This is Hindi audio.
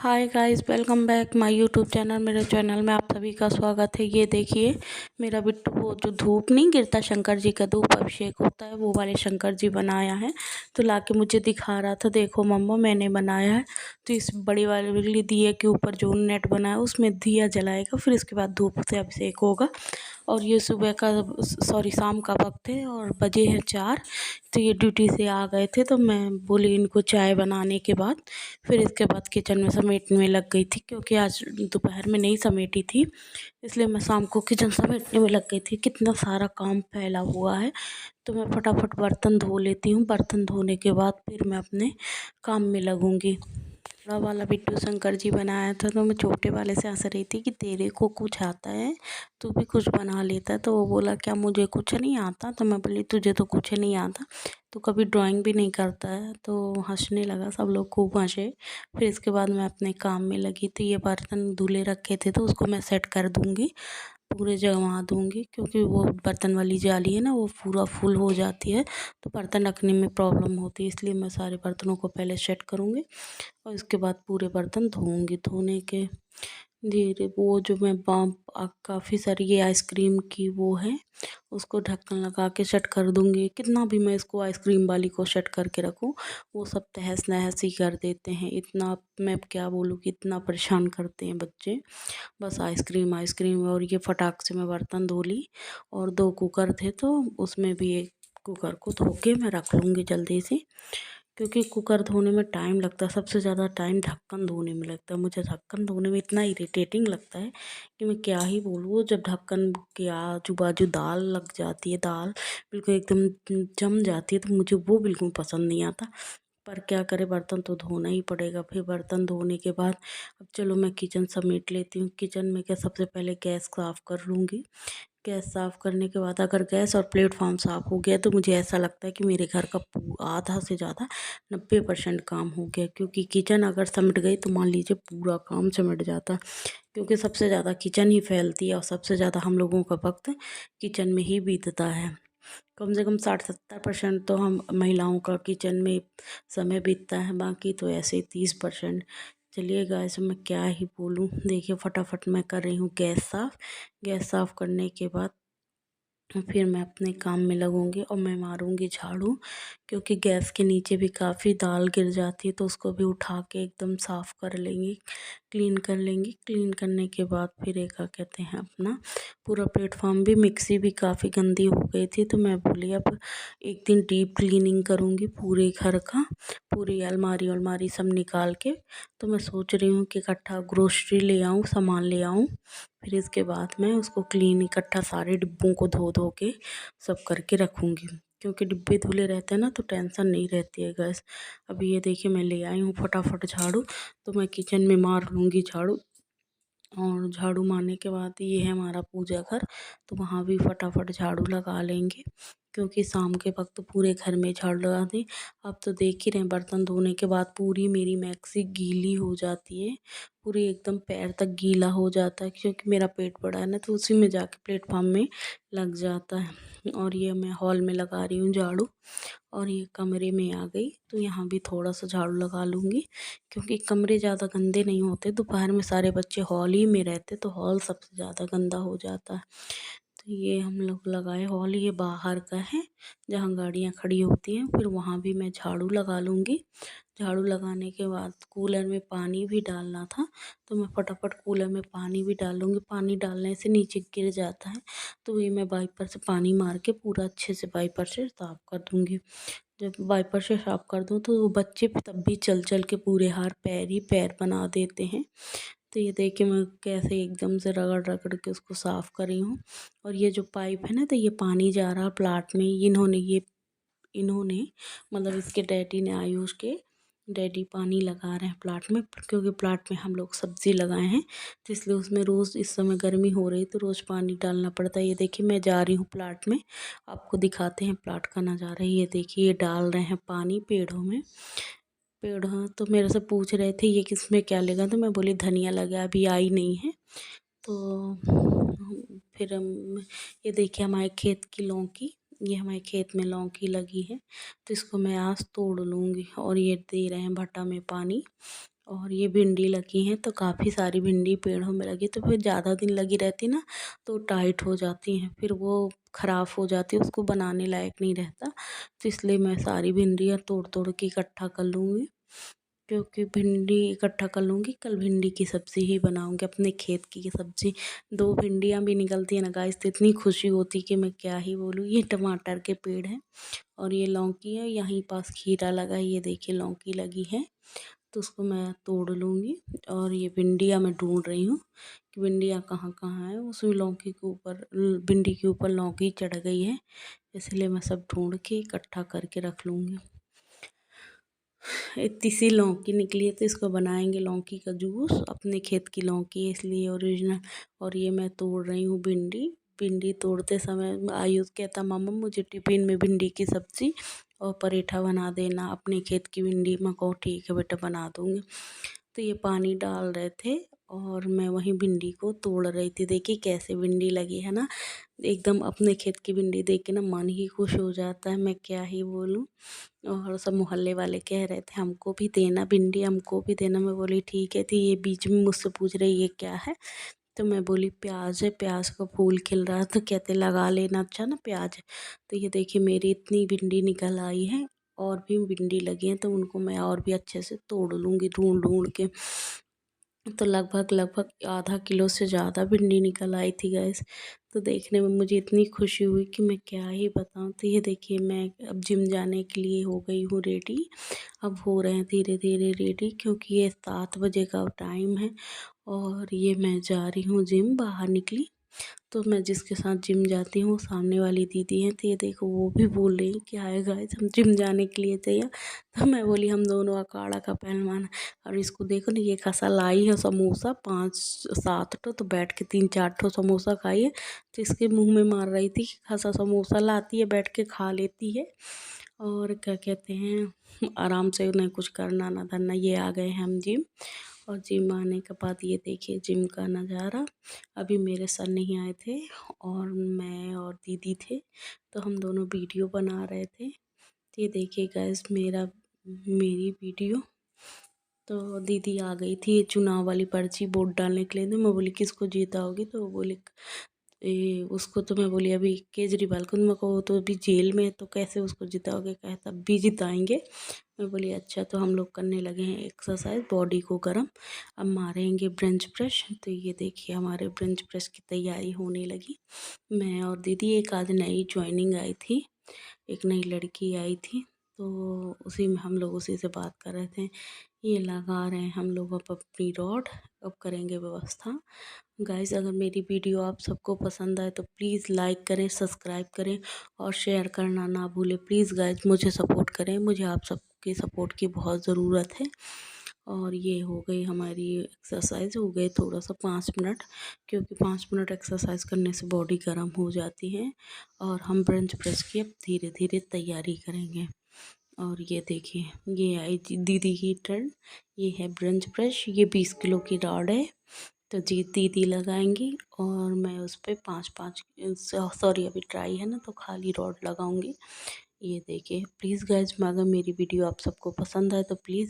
Hi guys, welcome back my YouTube channel. मेरे चैनल में आप सभी का स्वागत है। ये देखिए मेरा बिट्टू, वो जो धूप नहीं गिरता, शंकर जी का धूप अभिषेक होता है, वो वाले शंकर जी बनाया है। तो लाके मुझे दिखा रहा था, देखो मम्मा मैंने बनाया है। तो इस बड़ी वाले दिए के ऊपर जो नेट बना है उसमें दिया जलाएगा, फिर इसके बाद धूप से अभिषेक होगा। और ये सुबह का, सॉरी शाम का वक्त है और बजे हैं 4। तो ये ड्यूटी से आ गए थे, तो मैं बोली इनको चाय बनाने के बाद फिर इसके बाद किचन में समेटने में लग गई थी, क्योंकि आज दोपहर में नहीं समेटी थी, इसलिए मैं शाम को किचन समेटने में लग गई थी। कितना सारा काम फैला हुआ है, तो मैं फटाफट बर्तन धो लेती हूँ। बर्तन धोने के बाद फिर मैं अपने काम में लगूँगी। बड़ा वाला बिट्टू शंकर जी बनाया था, तो मैं छोटे वाले से हंस रही थी कि तेरे को कुछ आता है, तू भी कुछ बना लेता है। तो वो बोला क्या मुझे कुछ नहीं आता? तो मैं बोली तुझे तो कुछ नहीं आता, तो कभी ड्राइंग भी नहीं करता है। तो हंसने लगा, सब लोग खूब हंसे। फिर इसके बाद मैं अपने काम में लगी। तो ये बर्तन धुले रखे थे, तो उसको मैं सेट कर दूँगी, पूरे जमा दूँगी, क्योंकि वो बर्तन वाली जाली है ना, वो पूरा फुल हो जाती है, तो बर्तन रखने में प्रॉब्लम होती है। इसलिए मैं सारे बर्तनों को पहले सेट करूँगी और इसके बाद पूरे बर्तन धोऊँगी। धोने के धीरे वो जो मैं काफ़ी सारी ये आइसक्रीम की वो है, उसको ढक्कन लगा के सेट कर दूँगी। कितना भी मैं इसको आइसक्रीम वाली को सेट करके रखूँ, वो सब तहस नहस ही कर देते हैं। इतना मैं क्या बोलूँ कि इतना परेशान करते हैं बच्चे, बस आइसक्रीम आइसक्रीम। और ये फटाक से मैं बर्तन धो ली, और 2 कुकर थे तो उसमें भी एक कुकर को धो के मैं रख लूँगी जल्दी से, क्योंकि कुकर धोने में टाइम लगता है। सबसे ज़्यादा टाइम ढक्कन धोने में लगता है। मुझे ढक्कन धोने में इतना इरिटेटिंग लगता है कि मैं क्या ही बोलूँ। जब ढक्कन के आजू बाजू दाल लग जाती है, दाल बिल्कुल एकदम जम जाती है, तो मुझे वो बिल्कुल पसंद नहीं आता। पर क्या करें, बर्तन तो धोना ही पड़ेगा। फिर बर्तन धोने के बाद अब चलो मैं किचन समेट लेती हूँ। किचन में क्या, सबसे पहले गैस साफ़ कर लूँगी। गैस साफ़ करने के बाद अगर गैस और प्लेटफॉर्म साफ़ हो गया, तो मुझे ऐसा लगता है कि मेरे घर का आधा से ज़्यादा 90% काम हो गया। क्योंकि किचन अगर सिमट गई तो मान लीजिए पूरा काम सिमट जाता है, क्योंकि सबसे ज़्यादा किचन ही फैलती है और सबसे ज़्यादा हम लोगों का वक्त किचन में ही बीतता है। कम से कम 60-70% तो हम महिलाओं का किचन में समय बीतता है, बाकी तो ऐसे ही 30%। चलिए गाइस, मैं क्या ही बोलूँ। देखिए फटाफट मैं कर रही हूँ गैस साफ़। गैस साफ़ करने के बाद फिर मैं अपने काम में लगूँगी और मैं मारूँगी झाड़ू, क्योंकि गैस के नीचे भी काफ़ी दाल गिर जाती है, तो उसको भी उठा के एकदम साफ़ कर लेंगे, क्लीन कर लेंगे। क्लीन करने के बाद फिर एक क्या कहते हैं, अपना पूरा प्लेटफॉर्म भी, मिक्सी भी काफ़ी गंदी हो गई थी, तो मैं बोली अब एक दिन डीप क्लीनिंग करूँगी पूरे घर का, पूरी अलमारी अलमारी सब निकाल के। तो मैं सोच रही हूँ कि इकट्ठा ग्रोसरी ले आऊँ, सामान ले आऊँ, फिर इसके बाद मैं उसको क्लीन इकट्ठा सारे डिब्बों को धो धो के सब करके रखूँगी, क्योंकि डिब्बे धुले रहते हैं ना, तो टेंशन नहीं रहती है गैस। अभी ये देखिए मैं ले आई हूँ फटाफट झाड़ू, तो मैं किचन में मार लूँगी झाड़ू। और झाड़ू मारने के बाद ये है हमारा पूजा घर, तो वहाँ भी फटाफट झाड़ू लगा लेंगे, क्योंकि शाम के वक्त पूरे घर में झाड़ू लगा दें। अब तो देख ही रहे हैं, बर्तन धोने के बाद पूरी मेरी मैक्सी गीली हो जाती है, पूरी एकदम पैर तक गीला हो जाता है, क्योंकि मेरा पेट बड़ा है ना, तो उसी में जाके प्लेटफॉर्म में लग जाता है। और ये मैं हॉल में लगा रही हूँ झाड़ू, और ये कमरे में आ गई, तो यहाँ भी थोड़ा सा झाड़ू लगा लूँगी, क्योंकि कमरे ज़्यादा गंदे नहीं होते। दोपहर में सारे बच्चे हॉल ही में रहते, तो हॉल सबसे ज़्यादा गंदा हो जाता है। तो ये हम लोग लगाए हॉल, ये बाहर का है जहाँ गाड़ियाँ खड़ी होती हैं। फिर वहाँ भी मैं झाड़ू लगा लूँगी। झाड़ू लगाने के बाद कूलर में पानी भी डालना था, तो मैं फटाफट कूलर में पानी भी डाल लूँगी। पानी डालने से नीचे गिर जाता है, तो ये मैं वाइपर से पानी मार के पूरा अच्छे से वाइपर से साफ़ कर दूँगी। जब वाइपर से साफ़ कर दूँ, तो वो बच्चे तब भी चल चल के पूरे हाथ पैर ही पैर बना देते हैं। तो ये देखिए मैं कैसे एकदम से रगड़ रगड़ के उसको साफ़ कर रही हूँ। और ये जो पाइप है ना, तो ये पानी जा रहा प्लाट में, इन्होंने मतलब इसके डैडी ने, आयुष के डैडी पानी लगा रहे हैं प्लाट में, क्योंकि प्लाट में हम लोग सब्ज़ी लगाए हैं, तो इसलिए उसमें रोज़, इस समय गर्मी हो रही है तो रोज़ पानी डालना पड़ता है। ये देखिए मैं जा रही हूँ प्लाट में, आपको दिखाते हैं प्लाट का नज़ारा। ये देखिए ये डाल रहे हैं पानी पेड़ों में। पेड़, हाँ, तो मेरे से पूछ रहे थे ये किसमें क्या लगा, तो मैं बोली धनिया लगा, अभी आई नहीं है। तो फिर ये देखिए हमारे खेत की लौकी, ये हमारे खेत में लौकी लगी है, तो इसको मैं आज तोड़ लूँगी। और ये दे रहे हैं भट्टा में पानी, और ये भिंडी लगी हैं तो काफ़ी सारी भिंडी पेड़ों में लगी, तो फिर ज़्यादा दिन लगी रहती ना तो टाइट हो जाती हैं, फिर वो ख़राब हो जाती है, उसको बनाने लायक नहीं रहता। तो इसलिए मैं सारी भिंडियाँ तोड़ तोड़ के इकट्ठा कर लूँगी, क्योंकि भिंडी इकट्ठा कर लूँगी, कल भिंडी की सब्ज़ी ही बनाऊँगी, अपने खेत की सब्ज़ी। 2 भिंडियाँ भी निकलती हैं ना गाइस, तो इतनी खुशी होती कि मैं क्या ही बोलूँ। ये टमाटर के पेड़ हैं और ये लौकी है, यहीं पास खीरा लगा है, ये देखिए लौकी लगी है, तो उसको मैं तोड़ लूँगी। और ये भिंडियाँ मैं ढूंढ रही हूँ कि भिंडियाँ कहाँ कहाँ है, उसमें लौकी के ऊपर भिंडी के ऊपर लौकी चढ़ गई है, इसलिए मैं सब ढूंढ के इकट्ठा करके रख लूँगी। इतनी सी लौकी निकली है तो इसको बनाएंगे लौकी का जूस, अपने खेत की लौकी है इसलिए ओरिजिनल। और ये मैं तोड़ रही हूँ भिंडी। भिंडी तोड़ते समय आयुष कहता मम्मा मुझे टिफिन में भिंडी की सब्ज़ी और पराठा बना देना, अपने खेत की भिंडी। मैं कहूँ ठीक है बेटा बना दूँगी। तो ये पानी डाल रहे थे और मैं वहीं भिंडी को तोड़ रही थी। देखिए कैसे भिंडी लगी है ना, एकदम अपने खेत की भिंडी देख के ना मन ही खुश हो जाता है, मैं क्या ही बोलूँ। और सब मोहल्ले वाले कह रहे थे हमको भी देना भिंडी, हमको भी देना। मैं बोली ठीक है। थी ये बीच में मुझसे पूछ रही ये क्या है, तो मैं बोली प्याज है, प्याज का फूल खिल रहा है, तो कहते लगा लेना अच्छा ना प्याज है। तो ये देखिए मेरी इतनी भिंडी निकल आई है, और भी भिंडी लगी हैं तो उनको मैं और भी अच्छे से तोड़ लूँगी ढूंढ ढूंढ के। तो लगभग आधा किलो से ज़्यादा भिंडी निकल आई थी गैस। तो देखने में मुझे इतनी खुशी हुई कि मैं क्या ही बताऊँ। तो ये देखिए मैं अब जिम जाने के लिए हो गई हूँ रेडी। अब हो रहे हैं धीरे धीरे रेडी, क्योंकि ये 7 बजे का टाइम है और ये मैं जा रही हूँ जिम, बाहर निकली। तो मैं जिसके साथ जिम जाती हूँ सामने वाली दीदी हैं, तो ये देखो वो भी बोल रही कि हाय गाइस हम जिम जाने के लिए तैयार। तो मैं बोली हम दोनों अखाड़ा का पहलवान हैं। और इसको देखो ना, ये खसा लाई है समोसा 5-7 ठो, तो बैठ के 3-4 ठो समोसा खाई है। तो इसके मुँह में मार रही थी कि खसा समोसा लाती है बैठ के खा लेती है, और क्या कहते हैं आराम से उन्हें कुछ करना ना धरना। ये आ गए हैं हम जिम, और जिम आने के बाद ये देखिए जिम का नज़ारा। अभी मेरे सर नहीं आए थे और मैं और दीदी थे, तो हम दोनों वीडियो बना रहे थे। तो ये देखिए गाइस मेरी वीडियो। तो दीदी आ गई थी ये चुनाव वाली पर्ची वोट डालने के लिए। तो मैं बोली किसको जीता होगी, तो वो बोली उसको। तो मैं बोली अभी केजरीवाल को। तो मैं को तो अभी जेल में है तो कैसे उसको जिताओगे, कहता तब भी जिताएंगे। मैं बोली अच्छा। तो हम लोग करने लगे हैं एक्सरसाइज, बॉडी को गर्म। अब मारेंगे ब्रेंच प्रेस। तो ये देखिए हमारे ब्रेंच प्रेस की तैयारी होने लगी। मैं और दीदी, एक आज नई ज्वाइनिंग आई थी, एक नई लड़की आई थी, तो उसी में हम लोग उसी से बात कर रहे थे। ये लगा रहे हैं हम लोग अब अपनी रॉड, अब करेंगे व्यवस्था। गाइस अगर मेरी वीडियो आप सबको पसंद आए तो प्लीज़ लाइक करें, सब्सक्राइब करें और शेयर करना ना भूलें। प्लीज़ गाइस मुझे सपोर्ट करें, मुझे आप सबके सपोर्ट की बहुत ज़रूरत है। और ये हो गई हमारी एक्सरसाइज, हो गए थोड़ा सा 5 मिनट, क्योंकि 5 मिनट एक्सरसाइज करने से बॉडी गर्म हो जाती है। और हम बेंच प्रेस की अब धीरे धीरे तैयारी करेंगे। और ये देखिए ये आई दीदी की टर्न। ये है ब्रेंच प्रेस, ये 20 किलो की रॉड है, तो जी दीदी लगाएंगी और मैं उस पर 5-5, सॉरी अभी ट्राई है ना तो खाली रॉड लगाऊंगी। ये देखिए प्लीज़ गाइज अगर मेरी वीडियो आप सबको पसंद आए तो प्लीज़